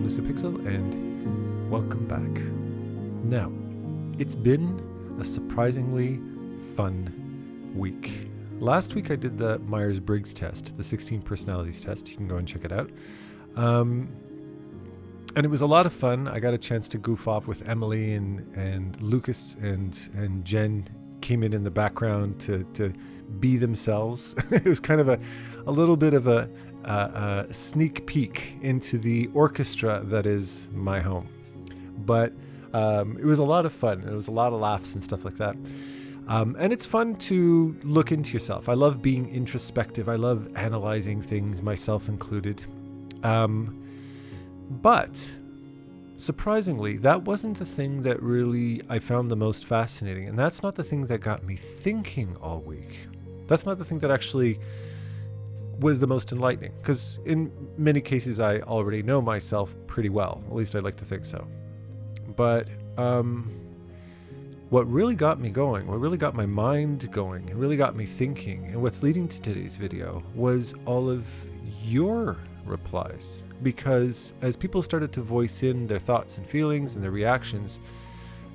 LUCIDPIXUL, and welcome back. Now, it's been a surprisingly fun week. Last week I did the Myers-Briggs test, the 16 personalities test. You can go and check it out. And it was a lot of fun. I got a chance to goof off with Emily, and Lucas and Jen came in the background to be themselves. It was kind of a little bit of a sneak peek into the orchestra that is my home. But it was a lot of fun. It was a lot of laughs and stuff like that. And it's fun to look into yourself. I love being introspective. I love analyzing things, myself included. But surprisingly, that wasn't the thing that really I found the most fascinating. And that's not the thing that got me thinking all week. That's not the thing that actually was the most enlightening. Because in many cases, I already know myself pretty well. At least I'd like to think so. But what really got me going, what really got my mind going, it really got me thinking, and what's leading to today's video was all of your replies. Because as people started to voice in their thoughts and feelings and their reactions,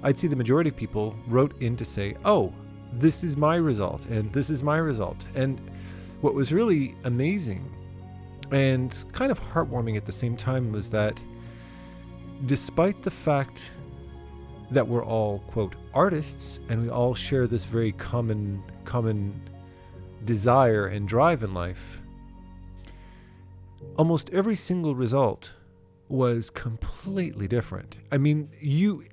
I'd see the majority of people wrote in to say, oh, this is my result, and this is my result. And what was really amazing and kind of heartwarming at the same time was that despite the fact that we're all, quote, artists, and we all share this very common desire and drive in life, almost every single result was completely different. I mean,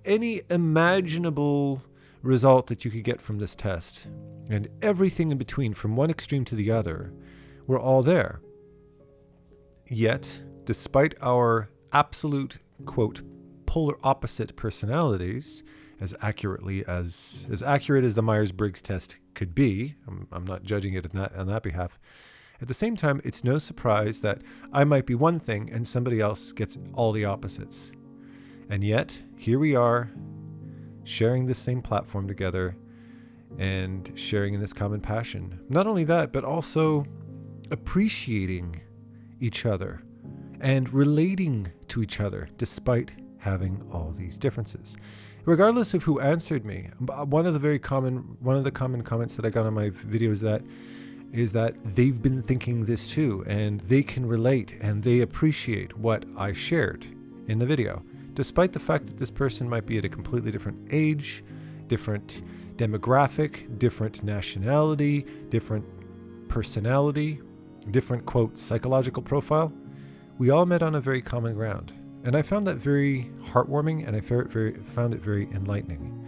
any imaginable result that you could get from this test, and everything in between, from one extreme to the other, were all there. Yet, despite our absolute, quote, polar opposite personalities, as accurate as the Myers-Briggs test could be, I'm not judging it on that behalf. At the same time, it's no surprise that I might be one thing and somebody else gets all the opposites. And yet, here we are, sharing the same platform together and sharing in this common passion. Not only that, but also appreciating each other and relating to each other despite having all these differences. Regardless of who answered me, one of the common comments that I got on my video is that they've been thinking this too, and they can relate and they appreciate what I shared in the video, despite the fact that this person might be at a completely different age, different demographic, different nationality, different personality, different, quote, psychological profile. We all met on a very common ground. And I found that very heartwarming, and I found it very enlightening.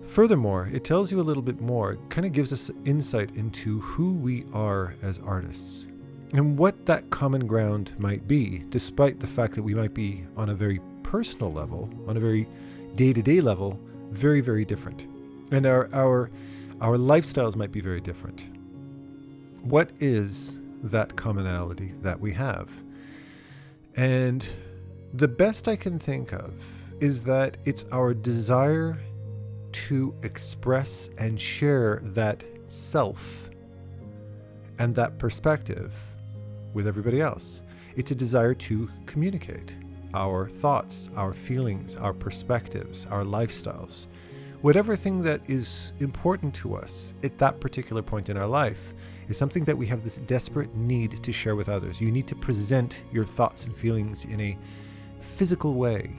Furthermore, it tells you a little bit more, it kind of gives us insight into who we are as artists and what that common ground might be, despite the fact that we might be on a very personal level, on a very day-to-day level, very, very different. And our lifestyles might be very different. What is that commonality that we have? And the best I can think of is that it's our desire to express and share that self and that perspective with everybody else. It's a desire to communicate our thoughts, our feelings, our perspectives, our lifestyles. Whatever thing that is important to us at that particular point in our life is something that we have this desperate need to share with others. You need to present your thoughts and feelings in a physical way,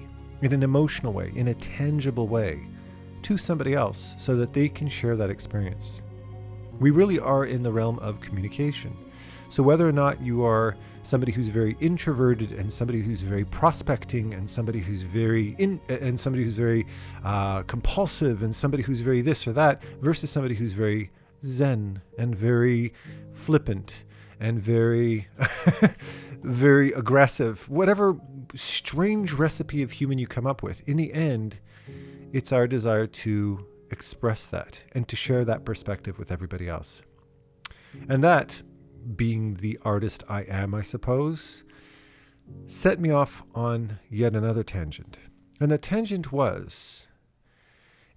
in an emotional way, in a tangible way to somebody else so that they can share that experience. We really are in the realm of communication. So whether or not you are somebody who's very introverted and somebody who's very prospecting and somebody who's very compulsive and somebody who's very this or that versus somebody who's very zen and very flippant and very very aggressive, whatever strange recipe of human you come up with, in the end, it's our desire to express that and to share that perspective with everybody else. And that, being the artist I am, I suppose, set me off on yet another tangent. And the tangent was,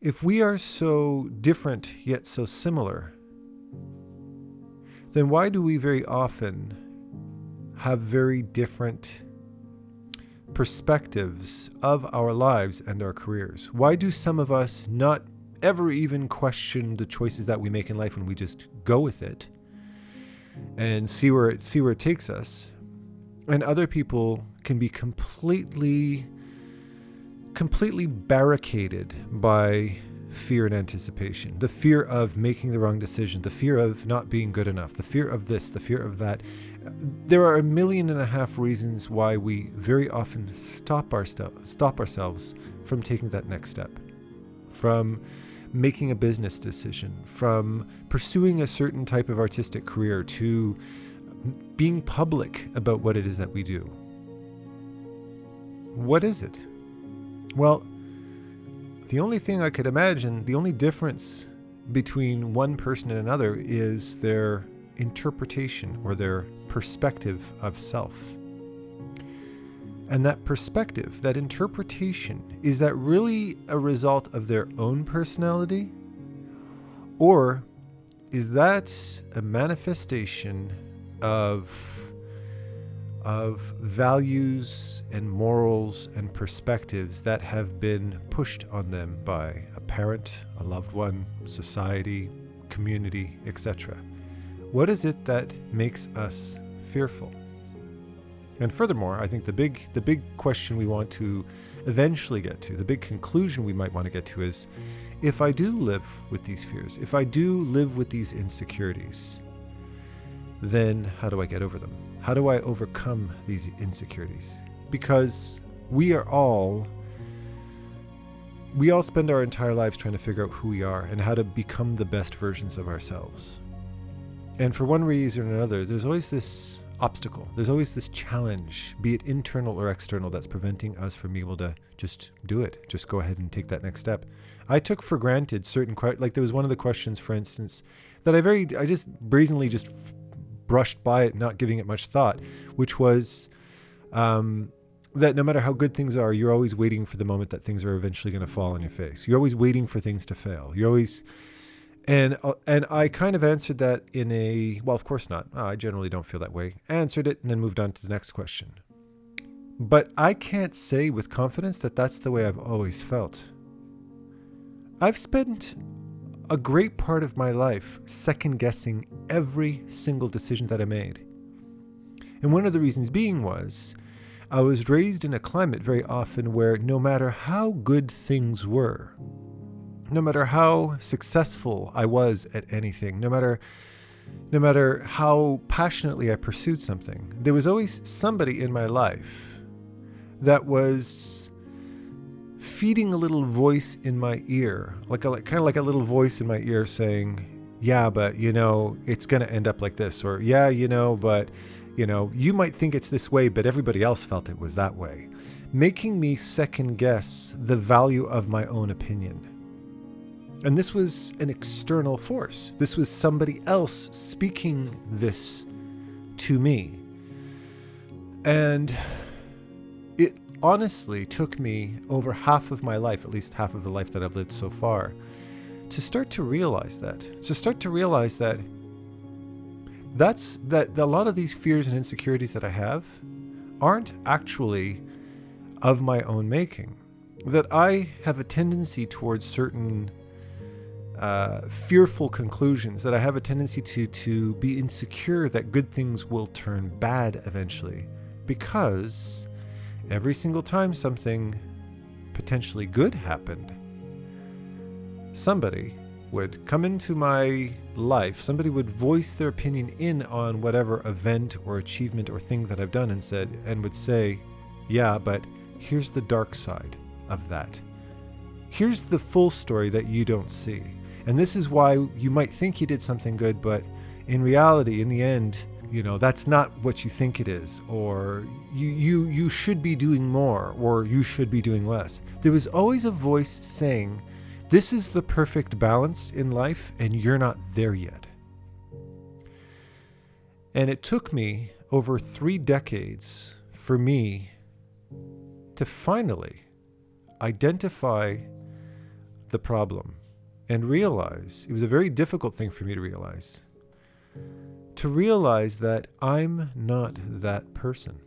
if we are so different yet so similar, then why do we very often have very different perspectives of our lives and our careers? Why do some of us not ever even question the choices that we make in life when we just go with it and see where it takes us? And other people can be completely barricaded by fear and anticipation, the fear of making the wrong decision, the fear of not being good enough, the fear of this, the fear of that. There are 1.5 million reasons why we very often stop ourselves from taking that next step, from making a business decision, from pursuing a certain type of artistic career, to being public about what it is that we do. What is it? Well, the only thing I could imagine, the only difference between one person and another is their interpretation or their perspective of self. And that perspective, that interpretation, is that really a result of their own personality? Or is that a manifestation of values and morals and perspectives that have been pushed on them by a parent, a loved one, society, community, etc.? What is it that makes us fearful? And furthermore, I think the big question we want to eventually get to, the big conclusion we might want to get to is, if I do live with these fears, if I do live with these insecurities, then how do I get over them? How do I overcome these insecurities? Because we all spend our entire lives trying to figure out who we are and how to become the best versions of ourselves. And for one reason or another, there's always this obstacle. There's always this challenge, be it internal or external, that's preventing us from being able to just do it. Just go ahead and take that next step. I took for granted certain, like there was one of the questions, for instance, that I just brazenly just brushed by it, not giving it much thought, which was that no matter how good things are, you're always waiting for the moment that things are eventually going to fall on your face. You're always waiting for things to fail. You're always, and I kind of answered that in a, well, of course not. I generally don't feel that way. I answered it and then moved on to the next question. But I can't say with confidence that that's the way I've always felt. I've spent a great part of my life second guessing every single decision that I made. And one of the reasons being was I was raised in a climate very often where no matter how good things were, no matter how successful I was at anything, no matter how passionately I pursued something, there was always somebody in my life that was feeding a little voice in my ear, kind of like a little voice in my ear saying, yeah, but it's going to end up like this, or yeah, but you might think it's this way, but everybody else felt it was that way, making me second guess the value of my own opinion. And this was an external force. This was somebody else speaking this to me. And it honestly took me over half of my life, at least half of the life that I've lived so far, to start to realize that. That a lot of these fears and insecurities that I have aren't actually of my own making. That I have a tendency towards certain fearful conclusions, that I have a tendency to be insecure that good things will turn bad eventually, because every single time something potentially good happened, somebody would come into my life, somebody would voice their opinion in on whatever event or achievement or thing that I've done and would say, yeah, but here's the dark side of that. Here's the full story that you don't see. And this is why you might think you did something good, but in reality, in the end, that's not what you think it is, or you should be doing more, or you should be doing less. There was always a voice saying, this is the perfect balance in life, and you're not there yet. And it took me over 3 decades for me to finally identify the problem and realize, it was a very difficult thing for me to realize that I'm not that person.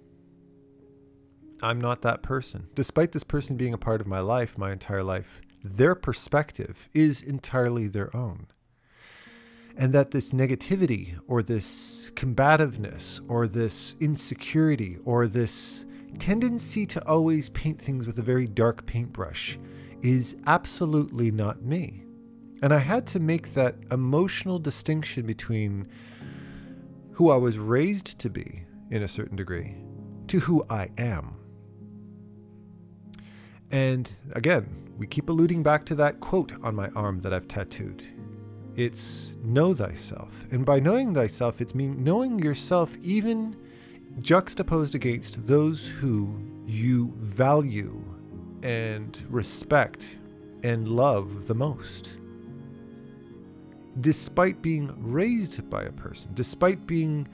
I'm not that person. Despite this person being a part of my life, my entire life, their perspective is entirely their own. And that this negativity or this combativeness or this insecurity or this tendency to always paint things with a very dark paintbrush is absolutely not me. And I had to make that emotional distinction between who I was raised to be in a certain degree to who I am. And again, we keep alluding back to that quote on my arm that I've tattooed. It's know thyself. And by knowing thyself, it's knowing yourself even juxtaposed against those who you value and respect and love the most. Despite being raised by a person, despite being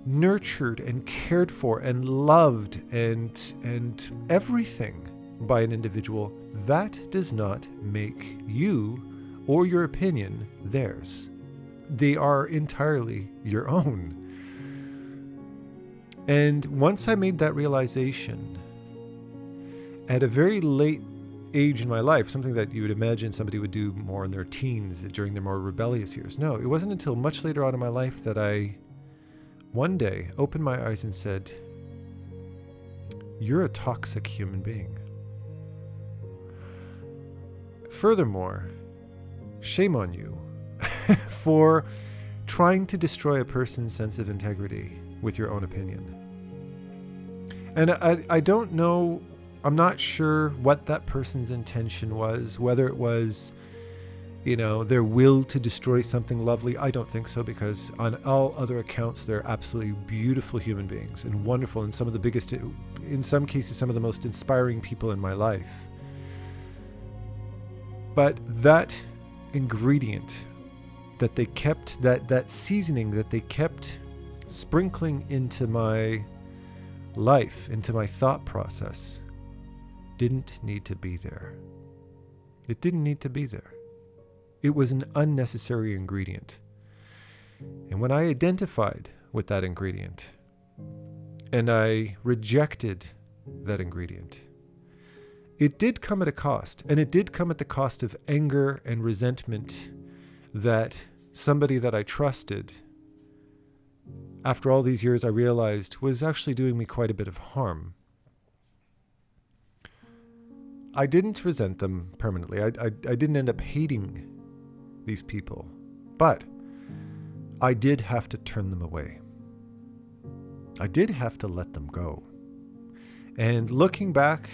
nurtured and cared for and loved and everything by an individual, that does not make you or your opinion theirs. They are entirely your own. And once I made that realization at a very late age in my life, something that you would imagine somebody would do more in their teens during their more rebellious years. No, it wasn't until much later on in my life that I one day opened my eyes and said, "You're a toxic human being. Furthermore, shame on you for trying to destroy a person's sense of integrity with your own opinion." And I don't know, I'm not sure what that person's intention was, whether it was, their will to destroy something lovely. I don't think so, because on all other accounts, they're absolutely beautiful human beings and wonderful, and some of the biggest, in some cases, some of the most inspiring people in my life. But that ingredient that they kept, that seasoning that they kept sprinkling into my life, into my thought process, didn't need to be there. It didn't need to be there. It was an unnecessary ingredient. And when I identified with that ingredient and I rejected that ingredient, it did come at a cost. And it did come at the cost of anger and resentment that somebody that I trusted, after all these years, I realized was actually doing me quite a bit of harm. I didn't resent them permanently. I didn't end up hating these people, but I did have to turn them away. I did have to let them go. And looking back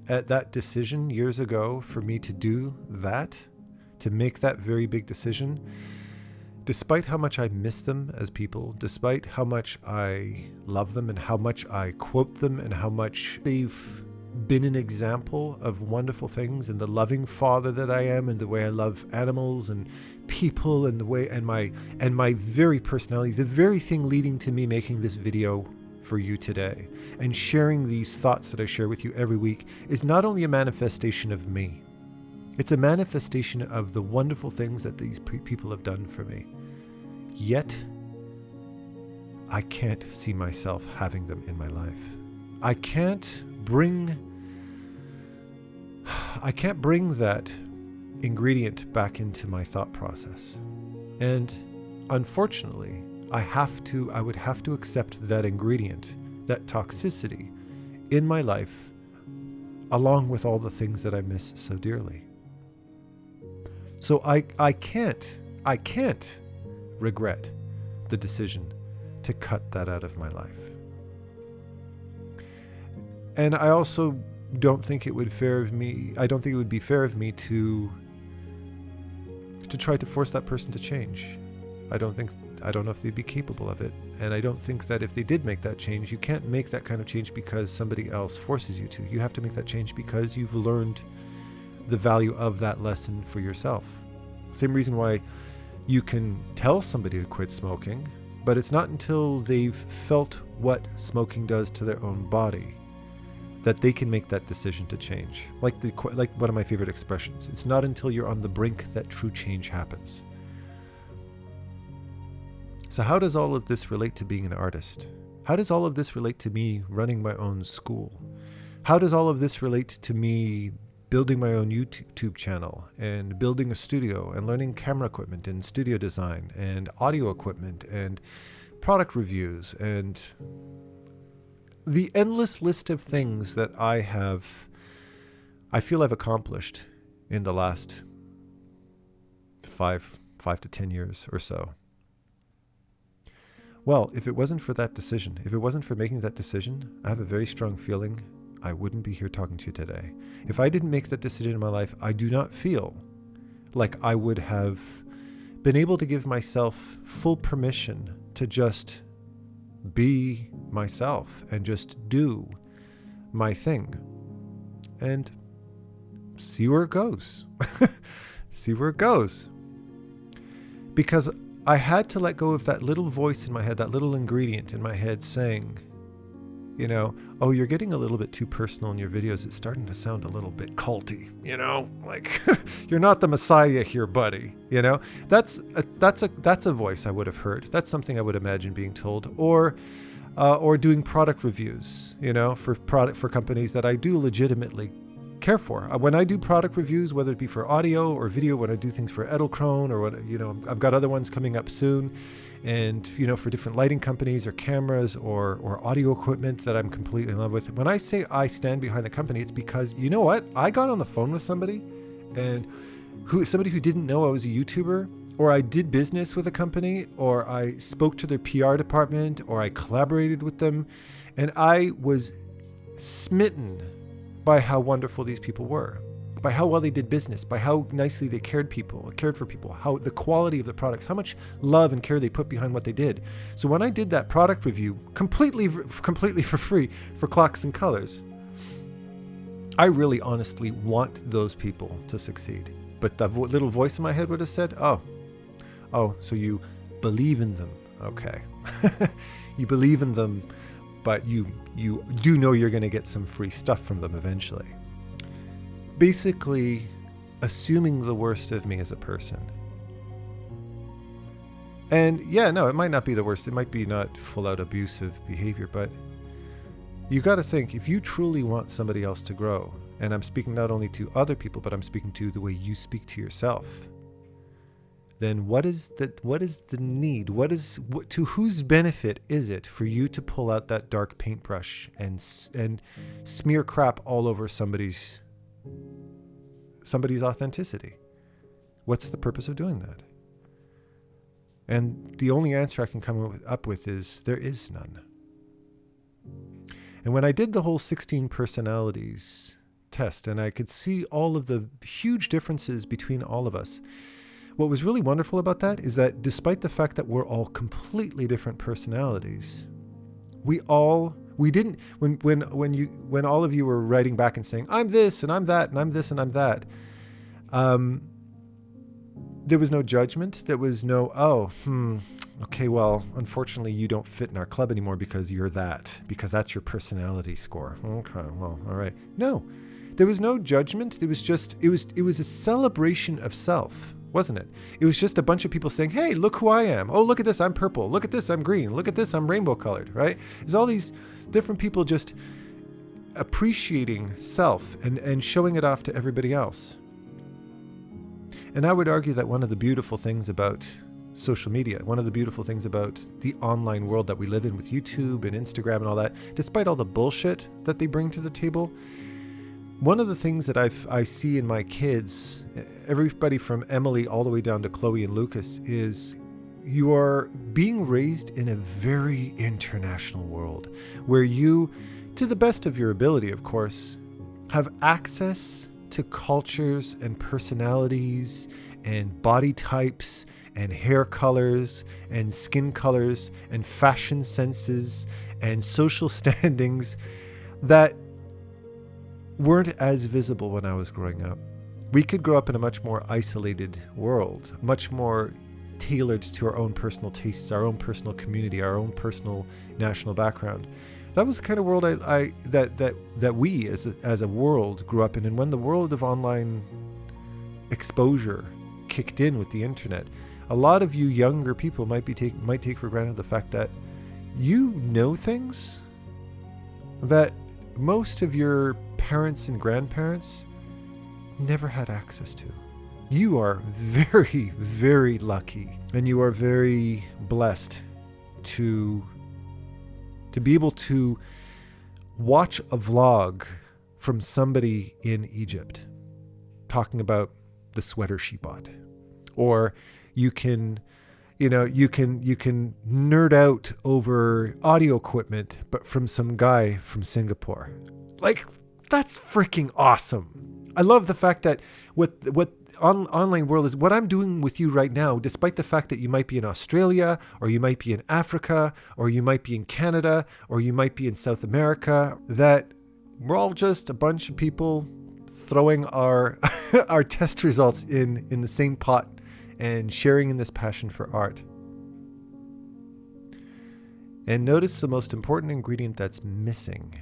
at that decision years ago for me to do that, to make that very big decision, despite how much I miss them as people, despite how much I love them and how much I quote them and how much they've been an example of wonderful things and the loving father that I am and the way I love animals and people and the way and my very personality, the very thing leading to me making this video for you today and sharing these thoughts that I share with you every week is not only a manifestation of me, it's a manifestation of the wonderful things that these people have done for me. Yet, I can't see myself having them in my life. I can't bring that ingredient back into my thought process. And unfortunately, I would have to accept that ingredient, that toxicity in my life, along with all the things that I miss so dearly. So I can't regret the decision to cut that out of my life. And I also don't think it would be fair of me to try to force that person to change. I don't know if they'd be capable of it. And I don't think that if they did make that change, you can't make that kind of change because somebody else forces you to. You have to make that change because you've learned the value of that lesson for yourself. Same reason why you can tell somebody to quit smoking, but it's not until they've felt what smoking does to their own body that they can make that decision to change. Like one of my favorite expressions, it's not until you're on the brink that true change happens. So how does all of this relate to being an artist? How does all of this relate to me running my own school? How does all of this relate to me building my own YouTube channel and building a studio and learning camera equipment and studio design and audio equipment and product reviews and the endless list of things that I feel I've accomplished in the last five to 10 years or so. Well, if it wasn't for that decision, if it wasn't for making that decision, I have a very strong feeling I wouldn't be here talking to you today. If I didn't make that decision in my life, I do not feel like I would have been able to give myself full permission to just be myself and just do my thing and see where it goes. See where it goes. Because I had to let go of that little voice in my head, that little ingredient in my head saying, you know, oh, you're getting a little bit too personal in your videos. It's starting to sound a little bit culty, you know, like you're not the Messiah here, buddy. You know, that's a voice I would have heard. That's something I would imagine being told, or doing product reviews, you know, for companies that I do legitimately care for. When I do product reviews, whether it be for audio or video, when I do things for Edlin or what, you know, I've got other ones coming up soon, and you know, for different lighting companies or cameras or audio equipment that I'm completely in love with. When I say I stand behind the company, it's because, you know what, I got on the phone with somebody who didn't know I was a YouTuber, or I did business with a company, or I spoke to their PR department, or I collaborated with them, and I was smitten by how wonderful these people were, by how well they did business, by how nicely they cared for people, how the quality of the products, how much love and care they put behind what they did. So when I did that product review completely for free for Clocks and Colors, I really honestly want those people to succeed. But the little voice in my head would have said, oh, so you believe in them. Okay. You believe in them, but you do know you're going to get some free stuff from them eventually. Basically, assuming the worst of me as a person. And yeah, no, it might not be the worst. It might be not full out abusive behavior, but you got to think, if you truly want somebody else to grow, and I'm speaking not only to other people, but I'm speaking to the way you speak to yourself, then what is the need? To whose benefit is it for you to pull out that dark paintbrush and smear crap all over somebody's authenticity? What's the purpose of doing that? And the only answer I can come up with is there is none. And when I did the whole 16 personalities test, and I could see all of the huge differences between all of us, what was really wonderful about that is that despite the fact that we're all completely different personalities, when all of you were writing back and saying, I'm this and I'm that and I'm this and I'm that, there was no judgment. There was no, okay, well, unfortunately you don't fit in our club anymore because you're that, because that's your personality score. Okay, well, all right. No, there was no judgment. It was a celebration of self, wasn't it? It was just a bunch of people saying, hey, look who I am. Oh, look at this, I'm purple. Look at this, I'm green. Look at this, I'm rainbow colored, right? There's all these different people just appreciating self and showing it off to everybody else. And I would argue that one of the beautiful things about social media, one of the beautiful things about the online world that we live in with YouTube and Instagram and all that, despite all the bullshit that they bring to the table, one of the things that I see in my kids, everybody from Emily all the way down to Chloe and Lucas, is you are being raised in a very international world where you, to the best of your ability, of course, have access to cultures and personalities and body types and hair colors and skin colors and fashion senses and social standings that weren't as visible when I was growing up. We could grow up in a much more isolated world, much more tailored to our own personal tastes, our own personal community, our own personal national background. That was the kind of world that we as a world grew up in. And when the world of online exposure kicked in with the internet, a lot of you younger people might take for granted the fact that you know things that most of your parents and grandparents never had access to. You are very, very lucky, and you are very blessed to be able to watch a vlog from somebody in Egypt talking about the sweater she bought. Or you can nerd out over audio equipment, but from some guy from Singapore. Like, that's freaking awesome. I love the fact that what online world is what I'm doing with you right now, despite the fact that you might be in Australia, or you might be in Africa, or you might be in Canada, or you might be in South America, that we're all just a bunch of people throwing our our test results in the same pot and sharing in this passion for art. And notice the most important ingredient that's missing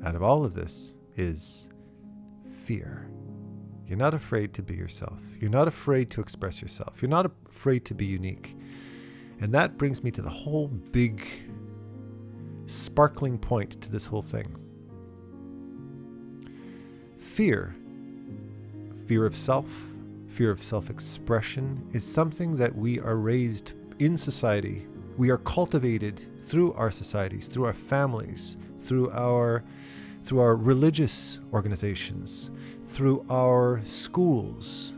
out of all of this is fear. You're not afraid to be yourself. You're not afraid to express yourself. You're not afraid to be unique. And that brings me to the whole big sparkling point to this whole thing. Fear of self, fear of self-expression is something that we are raised in society. We are cultivated through our societies, through our families, through our religious organizations, through our schools,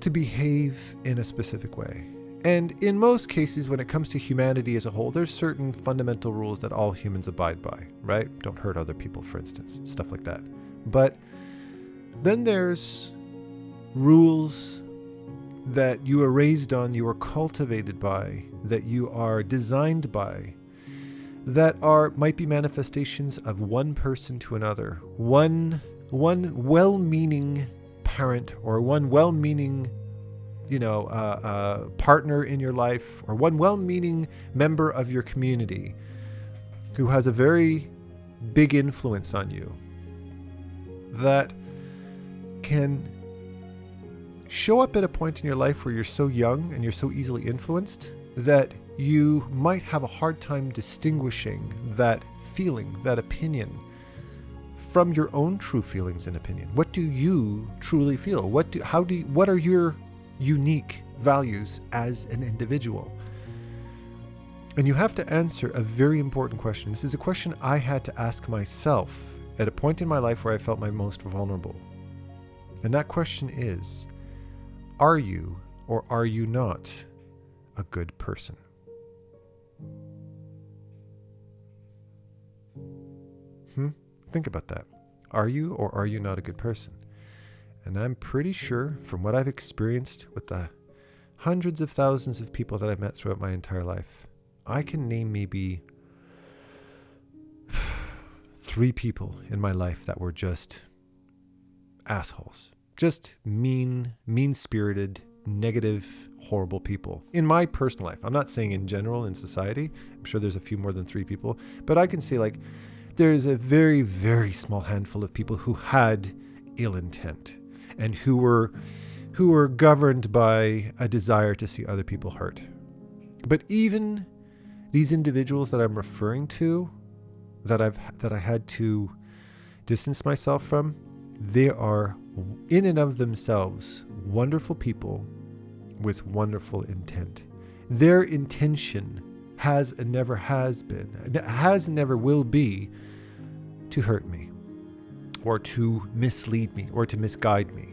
to behave in a specific way. And in most cases, when it comes to humanity as a whole, there's certain fundamental rules that all humans abide by, right? Don't hurt other people, for instance, stuff like that. But then there's rules that you are raised on, you are cultivated by, that you are designed by, that might be manifestations of one person to another, one well-meaning parent, or one well-meaning partner in your life, or one well-meaning member of your community who has a very big influence on you, that can show up at a point in your life where you're so young and you're so easily influenced that you might have a hard time distinguishing that feeling, that opinion, from your own true feelings and opinion. What do you truly feel? What are your unique values as an individual? And you have to answer a very important question. This is a question I had to ask myself at a point in my life where I felt my most vulnerable. And that question is, are you or are you not a good person? Think about that. Are you or are you not a good person? And I'm pretty sure, from what I've experienced with the hundreds of thousands of people that I've met throughout my entire life, I can name maybe 3 people in my life that were just assholes. Just mean-spirited, negative, horrible people. In my personal life. I'm not saying in general in society. I'm sure there's a few more than 3 people. But I can say, like, there's a very, very small handful of people who had ill intent and who were governed by a desire to see other people hurt. But even these individuals that I'm referring to, that I had to distance myself from, they are in and of themselves wonderful people with wonderful intent. Their intention has and never has been, has and never will be, to hurt me, or to mislead me, or to misguide me.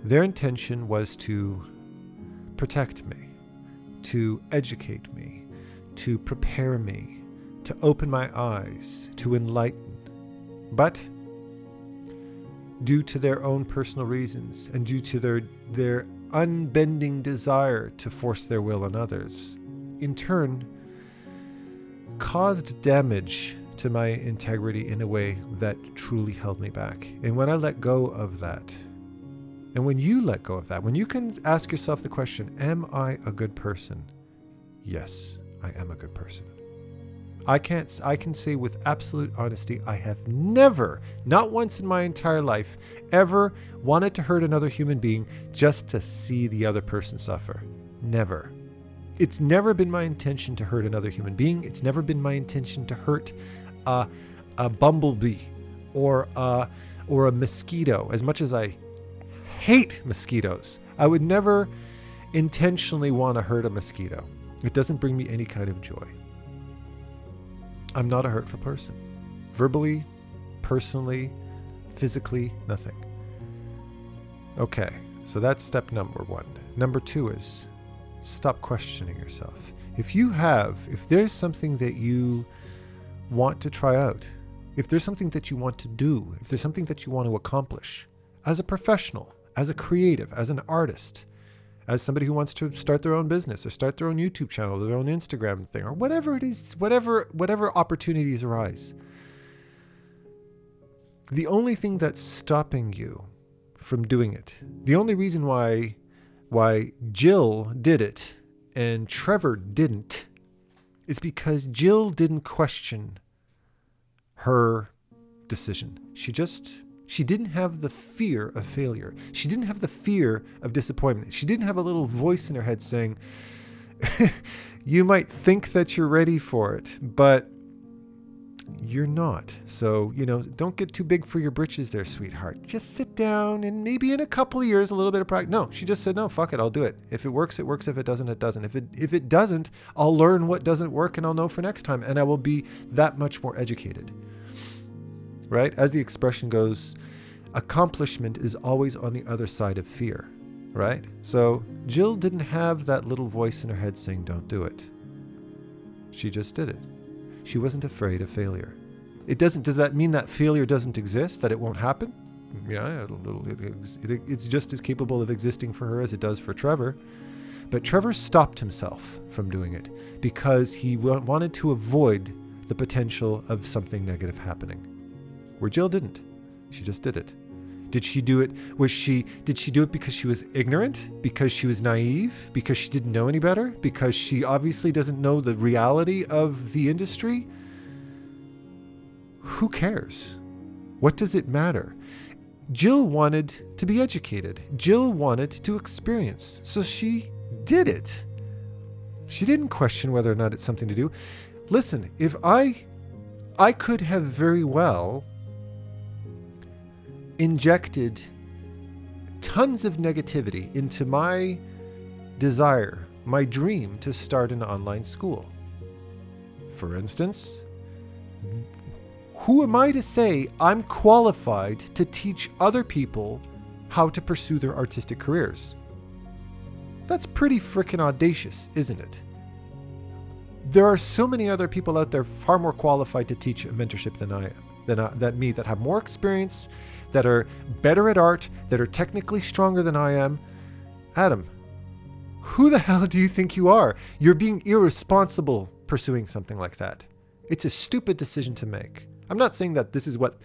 Their intention was to protect me, to educate me, to prepare me, to open my eyes, to enlighten. But due to their own personal reasons, and due to their unbending desire to force their will on others, in turn caused damage to my integrity in a way that truly held me back. And when I let go of that, and when you let go of that, when you can ask yourself the question, am I a good person? Yes, I am a good person. I can say with absolute honesty, I have never, not once in my entire life, ever wanted to hurt another human being just to see the other person suffer. Never. It's never been my intention to hurt another human being. It's never been my intention to hurt a a bumblebee or a mosquito. As much as I hate mosquitoes, I would never intentionally want to hurt a mosquito. It doesn't bring me any kind of joy. I'm not a hurtful person. Verbally, personally, physically, nothing. Okay, so that's step number 1. Number 2 is stop questioning yourself. If there's something that you want to try out, if there's something that you want to do, if there's something that you want to accomplish as a professional, as a creative, as an artist, as somebody who wants to start their own business or start their own YouTube channel, their own Instagram thing, or whatever it is, whatever opportunities arise, the only thing that's stopping you from doing it, the only reason why Jill did it and Trevor didn't, is because Jill didn't question her decision. She didn't have the fear of failure. She didn't have the fear of disappointment. She didn't have a little voice in her head saying, you might think that you're ready for it, but you're not. So, don't get too big for your britches there, sweetheart. Just sit down and maybe in a couple of years, a little bit of practice. No, she just said, no, fuck it. I'll do it. If it works, it works. If it doesn't, it doesn't. If it doesn't, I'll learn what doesn't work and I'll know for next time. And I will be that much more educated. Right? As the expression goes, accomplishment is always on the other side of fear. Right? So Jill didn't have that little voice in her head saying, don't do it. She just did it. She wasn't afraid of failure. Does that mean that failure doesn't exist, that it won't happen? Yeah, it's just as capable of existing for her as it does for Trevor. But Trevor stopped himself from doing it because he wanted to avoid the potential of something negative happening. Where Jill didn't. She just did it. Did she do it? Did she do it because she was ignorant? Because she was naive? Because she didn't know any better? Because she obviously doesn't know the reality of the industry? Who cares? What does it matter? Jill wanted to be educated. Jill wanted to experience. So she did it. She didn't question whether or not it's something to do. Listen, if I could have very well injected tons of negativity into my desire, my dream to start an online school. For instance, who am I to say I'm qualified to teach other people how to pursue their artistic careers? That's pretty freaking audacious, isn't it? There are so many other people out there far more qualified to teach a mentorship than I am, that have more experience, that are better at art, that are technically stronger than I am. Adam, who the hell do you think you are? You're being irresponsible pursuing something like that. It's a stupid decision to make. I'm not saying that this is what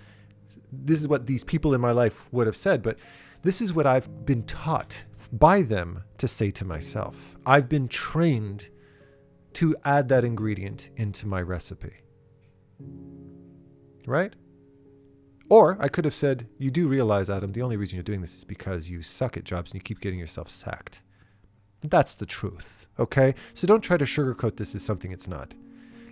these people in my life would have said, but this is what I've been taught by them to say to myself. I've been trained to add that ingredient into my recipe. Right? Or I could have said, you do realize, Adam, the only reason you're doing this is because you suck at jobs and you keep getting yourself sacked. That's the truth, okay? So don't try to sugarcoat this as something it's not.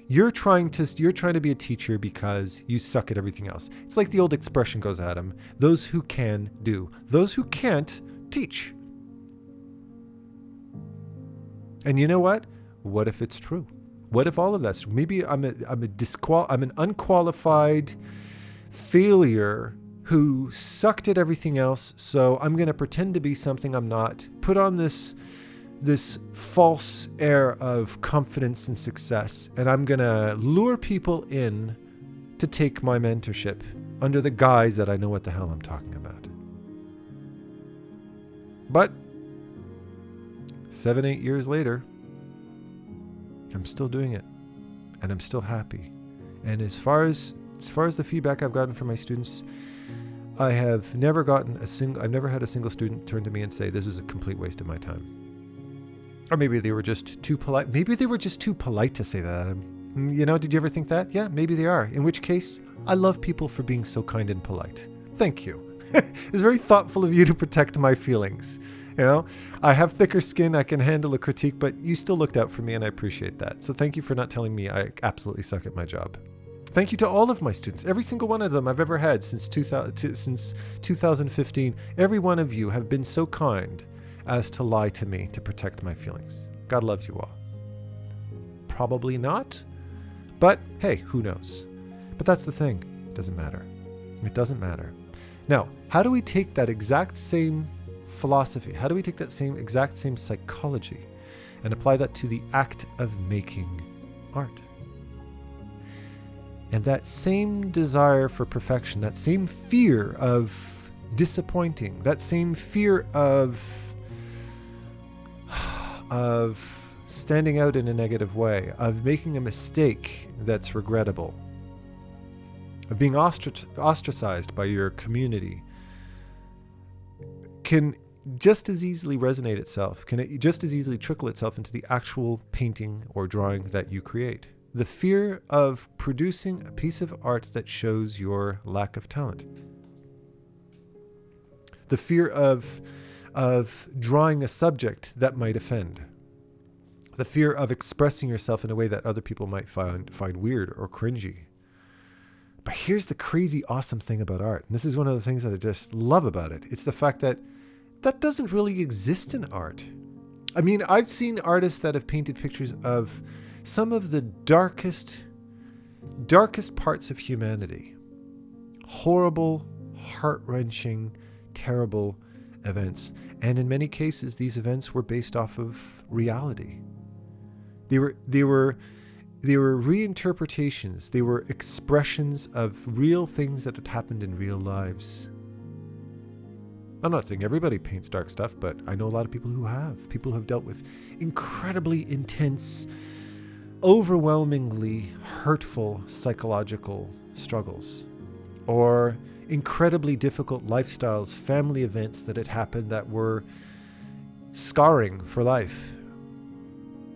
You're trying to be a teacher because you suck at everything else. It's like the old expression goes, Adam, those who can do. Those who can't teach. And you know what? What if it's true? What if all of that's true? Maybe I'm an unqualified failure who sucked at everything else, so I'm going to pretend to be something I'm not, put on this false air of confidence and success, and I'm going to lure people in to take my mentorship under the guise that I know what the hell I'm talking about. But 7-8 years later, I'm still doing it, and I'm still happy. And as far as the feedback I've gotten from my students, I've never had a single student turn to me and say, this was a complete waste of my time. Or maybe they were just too polite. Maybe they were just too polite to say that. Did you ever think that? Yeah, maybe they are. In which case, I love people for being so kind and polite. Thank you. It's very thoughtful of you to protect my feelings. I have thicker skin. I can handle a critique, but you still looked out for me and I appreciate that. So thank you for not telling me I absolutely suck at my job. Thank you to all of my students. Every single one of them I've ever had since 2015. Every one of you have been so kind as to lie to me to protect my feelings. God loves you all. Probably not, but hey, who knows? But that's the thing. It doesn't matter. It doesn't matter. Now, how do we take that exact same philosophy? How do we take that exact same psychology and apply that to the act of making art? And that same desire for perfection, that same fear of disappointing, that same fear of standing out in a negative way, of making a mistake that's regrettable, of being ostracized by your community, can just as easily resonate itself, can it just as easily trickle itself into the actual painting or drawing that you create. The fear of producing a piece of art that shows your lack of talent. The fear of drawing a subject that might offend. The fear of expressing yourself in a way that other people might find weird or cringy. But here's the crazy awesome thing about art. And this is one of the things that I just love about it. It's the fact that that doesn't really exist in art. I mean, I've seen artists that have painted pictures of some of the darkest parts of humanity. Horrible, heart-wrenching, terrible events. And in many cases, these events were based off of reality. They were reinterpretations. They were expressions of real things that had happened in real lives. I'm not saying everybody paints dark stuff, but I know a lot of people who have. People who have dealt with incredibly intense, overwhelmingly hurtful psychological struggles, or incredibly difficult lifestyles, family events that had happened that were scarring for life.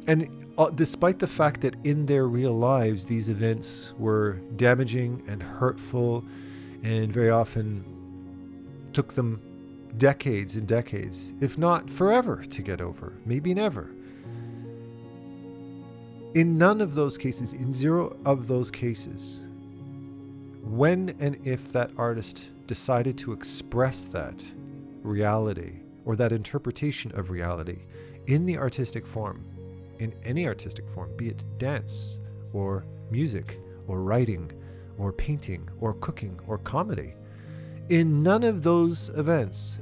And despite the fact that in their real lives, these events were damaging and hurtful and very often took them decades and decades, if not forever, to get over, maybe never. In none of those cases, in zero of those cases, when and if that artist decided to express that reality or that interpretation of reality in the artistic form, in any artistic form, be it dance or music or writing or painting or cooking or comedy, in none of those events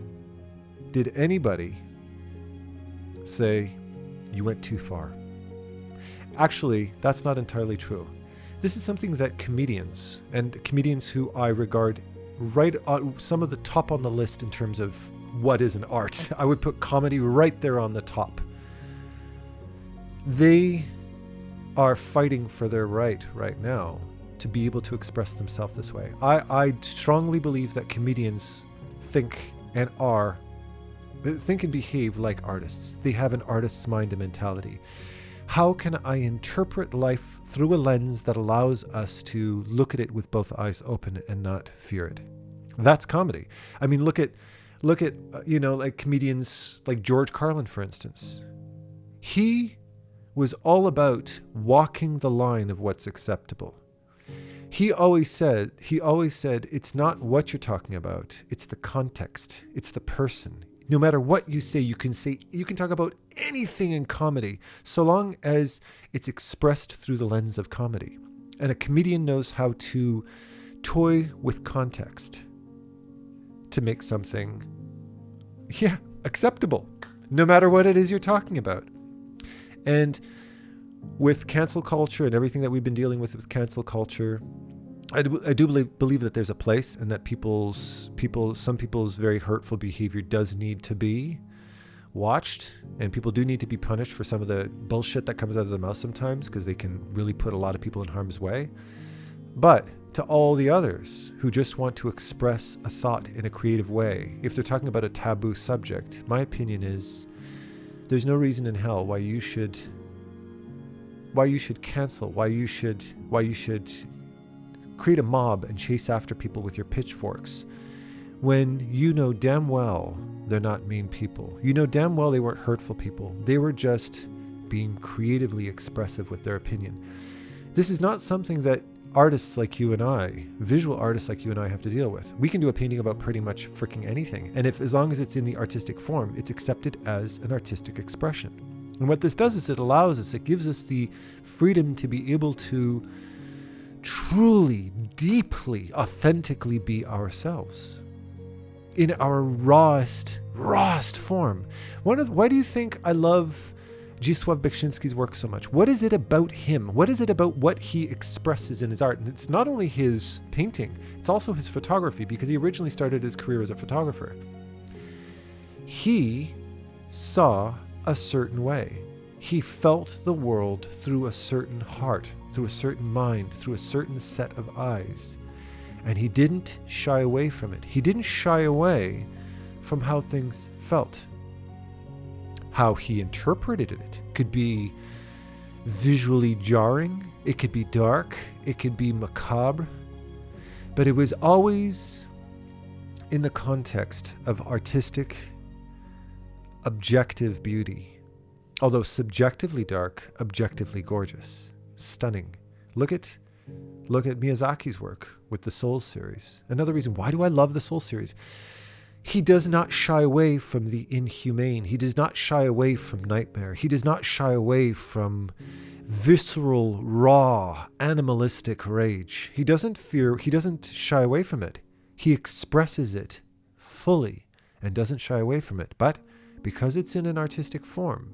did anybody say, you went too far. Actually, that's not entirely true. This is something that comedians, and comedians who I regard right on some of the top on the list in terms of what is an art, I would put comedy right there on the top. They are fighting for their right now to be able to express themselves this way. I strongly believe that comedians think and behave like artists. They have an artist's mind and mentality. How can I interpret life through a lens that allows us to look at it with both eyes open and not fear it? That's comedy. I mean, look at like comedians like George Carlin, for instance. He was all about walking the line of what's acceptable. He always said, it's not what you're talking about, it's the context, it's the person. No matter what you say, you can talk about anything in comedy, so long as it's expressed through the lens of comedy. And a comedian knows how to toy with context to make something, acceptable, no matter what it is you're talking about. And with cancel culture and everything that we've been dealing with cancel culture, I do believe that there's a place, and that some people's very hurtful behavior does need to be watched, and people do need to be punished for some of the bullshit that comes out of their mouth sometimes, because they can really put a lot of people in harm's way. But to all the others who just want to express a thought in a creative way, if they're talking about a taboo subject, my opinion is there's no reason in hell why you should cancel, why you should create a mob and chase after people with your pitchforks, when you know damn well they're not mean people. You know damn well they weren't hurtful people. They were just being creatively expressive with their opinion. This is not something that artists like you and I, visual artists like you and I have to deal with. We can do a painting about pretty much freaking anything. And as long as it's in the artistic form, it's accepted as an artistic expression. And what this does is it gives us the freedom to be able to truly, deeply, authentically be ourselves in our rawest form. Why do you think I love Zdzisław Beksiński's work so much? What is it about him? What is it about what he expresses in his art? And it's not only his painting, it's also his photography, because he originally started his career as a photographer. He saw a certain way. He felt the world through a certain heart, through a certain mind, through a certain set of eyes. And he didn't shy away from it. He didn't shy away from how things felt. How he interpreted it could be visually jarring, it could be dark, it could be macabre, but it was always in the context of artistic, objective beauty. Although subjectively dark, objectively gorgeous, stunning. Look at Miyazaki's work with the Soul series. Another reason, why do I love the Soul series? He does not shy away from the inhumane. He does not shy away from nightmare. He does not shy away from visceral, raw, animalistic rage. He doesn't shy away from it. He expresses it fully and doesn't shy away from it. But because it's in an artistic form,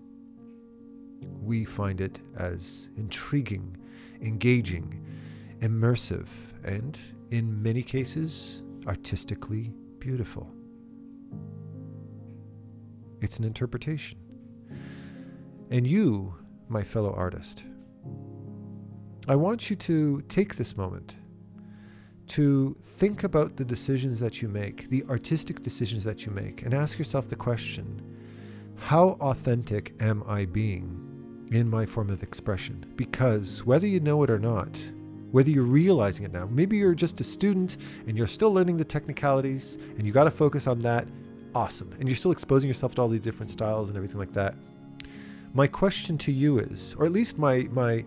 we find it as intriguing, engaging, immersive, and in many cases, artistically beautiful. It's an interpretation. And you, my fellow artist, I want you to take this moment to think about the decisions that you make, the artistic decisions that you make, and ask yourself the question, how authentic am I being in my form of expression? Because whether you know it or not, whether you're realizing it now, maybe you're just a student and you're still learning the technicalities and you got to focus on that, awesome. And you're still exposing yourself to all these different styles and everything like that. My question to you is, or at least my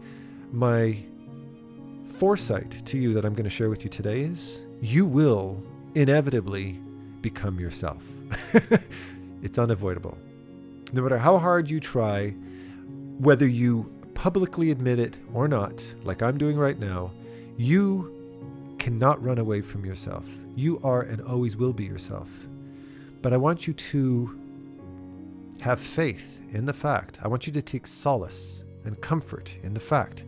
foresight to you that I'm going to share with you today is, you will inevitably become yourself. It's unavoidable. No matter how hard you try, whether you publicly admit it or not, like I'm doing right now, you cannot run away from yourself. You are and always will be yourself. But I want you to have faith in the fact, I want you to take solace and comfort in the fact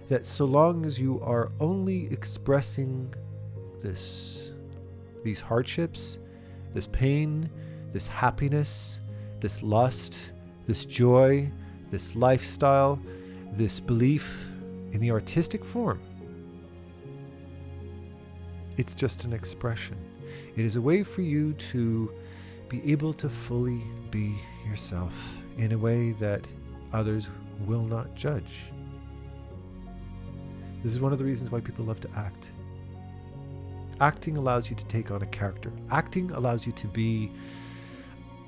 that so long as you are only expressing these hardships, this pain, this happiness, this lust, this joy, this lifestyle, this belief in the artistic form, it's just an expression. It is a way for you to be able to fully be yourself in a way that others will not judge. This is one of the reasons why people love to act. Acting allows you to take on a character. Acting allows you to be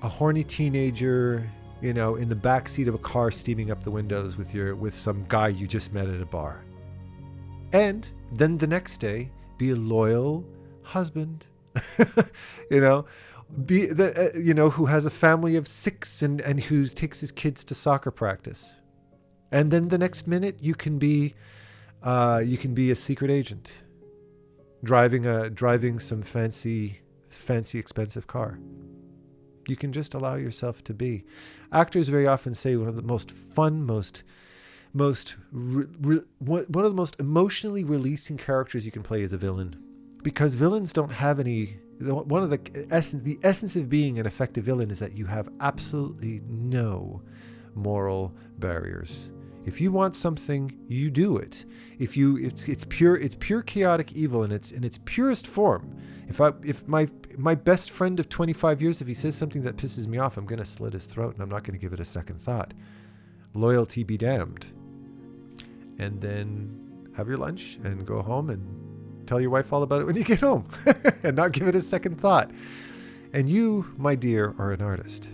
a horny teenager, in the back seat of a car steaming up the windows with some guy you just met at a bar. And then the next day, be a loyal husband, who has a family of 6 and who takes his kids to soccer practice. And then the next minute you can be a secret agent, driving some fancy expensive car. You can just allow yourself to be. Actors very often say one of the most fun, one of the most emotionally releasing characters you can play is a villain, because villains don't have any. One of the essence of being an effective villain is that you have absolutely no moral barriers. If you want something, you do it. It's pure chaotic evil in its purest form. If my best friend of 25 years, if he says something that pisses me off, I'm going to slit his throat and I'm not going to give it a second thought. Loyalty be damned. And then have your lunch and go home and tell your wife all about it when you get home and not give it a second thought. And you, my dear, are an artist.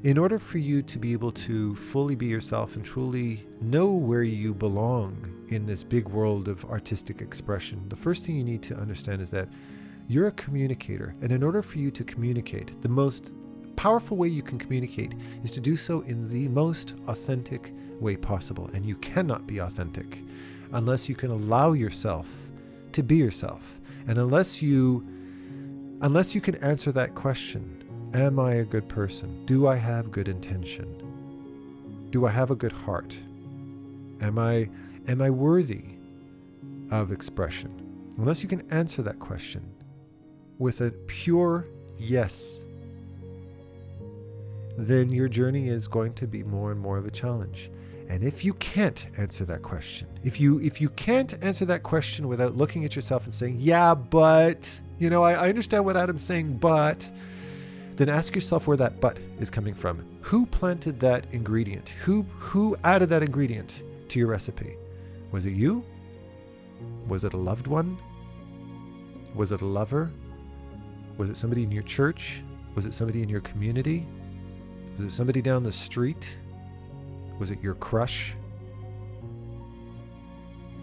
In order for you to be able to fully be yourself and truly know where you belong in this big world of artistic expression, the first thing you need to understand is that you're a communicator. And in order for you to communicate, the most powerful way you can communicate is to do so in the most authentic way possible. And you cannot be authentic unless you can allow yourself to be yourself. And unless you can answer that question, am I a good person? Do I have good intention? Do I have a good heart? Am I worthy of expression? Unless you can answer that question with a pure yes, then your journey is going to be more and more of a challenge. And if you can't answer that question, if you can't answer that question without looking at yourself and saying, yeah, but, I understand what Adam's saying, but, then ask yourself where that but is coming from. Who planted that ingredient? Who added that ingredient to your recipe? Was it you? Was it a loved one? Was it a lover? Was it somebody in your church? Was it somebody in your community? Was it somebody down the street? Was it your crush?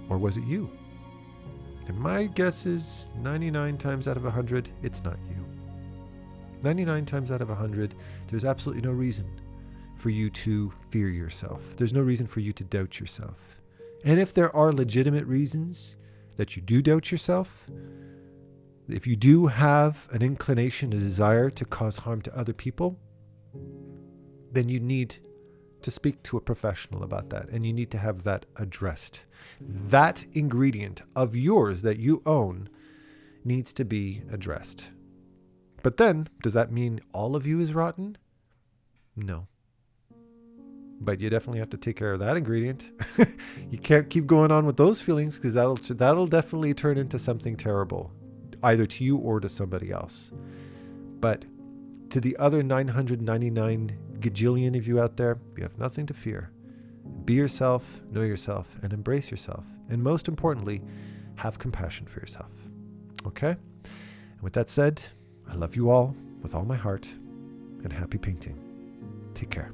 Or was it you? And my guess is 99 times out of 100, it's not you. 99 times out of 100, there's absolutely no reason for you to fear yourself. There's no reason for you to doubt yourself. And if there are legitimate reasons that you do doubt yourself, if you do have an inclination, a desire to cause harm to other people, then you need to speak to a professional about that, and you need to have that addressed. That ingredient of yours that you own needs to be addressed. But then, does that mean all of you is rotten? No. But you definitely have to take care of that ingredient. You can't keep going on with those feelings, because that'll definitely turn into something terrible, either to you or to somebody else. But to the other 999 gajillion of you out there, you have nothing to fear. Be yourself, know yourself, and embrace yourself. And most importantly, have compassion for yourself. Okay? And with that said, I love you all with all my heart, and happy painting. Take care.